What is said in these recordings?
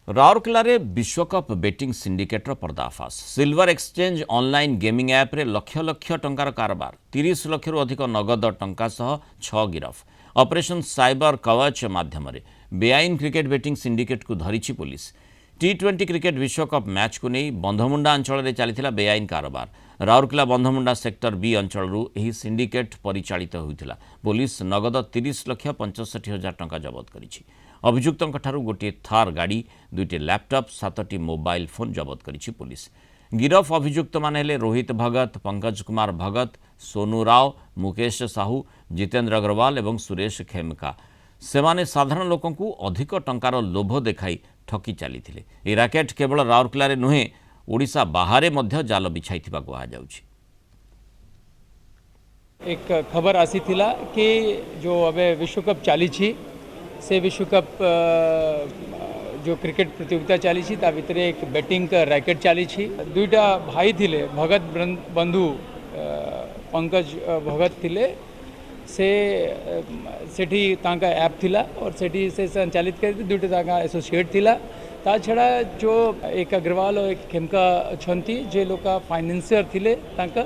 राउरकेला विश्वकप betting syndicator पर्दाफाश silver exchange online gaming app रे लक्ष लक्ष टंकार कारोबार 30 लाख रु अधिक नगद टंका सह 6 गिरफ ऑपरेशन साइबर कवच माध्यम बेआईन क्रिकेट बेटिंग सिंडिकेट को धरी पुलिस T20 क्रिकेट विश्वकप मैच को नहीं बंधमुंडा अंचल में चली बेआईन कारोबार राउरकेला बंधमुंडा सेक्टर बी अंचल सिंडिकेट परिचालित होता पुलिस नगद 30,65,हजार टंका जबत करिछि। अभियुक्तों गोटे थार गाड़ी 2टी लैपटॉप 7टी मोबाइल फोन जबत करिछि पुलिस। गिरफ अभियुक्त माने हेले रोहित भगत, पंकज कुमार भगत, सोनू राव, मुकेश साहू, जितेंद्र अग्रवाल और सुरेश खेमका। सेमाने साधारण लोकों को अधिक टंकार लोभ देखाई ठकी चली ए राकेट केवल राउरकेला रे नुहे ओडिशा बाहर मध्य जाल बिछाई कहुछि। एक खबर आसी थिला कि जो अबे विश्वकप चली से विश्वकप जो क्रिकेट प्रतियोगिता चली ता भितर एक बैटिंग का रैकेट चली दुईटा भाई थिले भगत बंधु पंकज भगत थिले से सेठी तांका ऐप थिला और सेठी से संचालित कर दुईटा तांका एसोसिएट थिला ता छड़ा जो एक अग्रवाल और एक खेमका छंती जे लोग फाइनेंसियर थिले तांका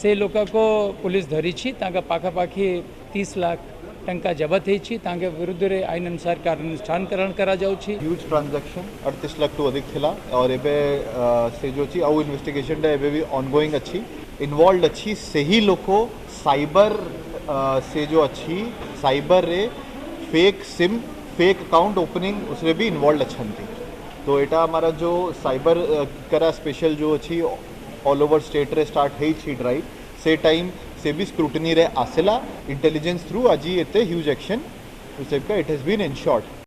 से लोक को पुलिस धरी तांका पाखापाखी 30 लाख टंका जबत होती विरुद्ध रे आईन अनुसार कार्यानुष्ठान करा जाउछि। ह्यूज ट्रांजैक्शन 38 लाख टू अधिक थिला और एबे से जो ची आउ इन्वेस्टिगेशन डे एबे भी ऑनगोइंग अच्छी इन्वॉल्व अच्छी सही लोको साइबर से जो अच्छी साइबर रे fake SIM fake account opening उसरे भी इन्वॉल्व अच्छा थी। तो एटा हमारा जो साइबर करा स्पेशल जो अच्छी ऑल ओवर स्टेट रे स्टार्ट है ड्राइव से टाइम से भी स्क्रूटनी रे आसला इंटेलिजेंस थ्रू आज एते huge action it has been InShot.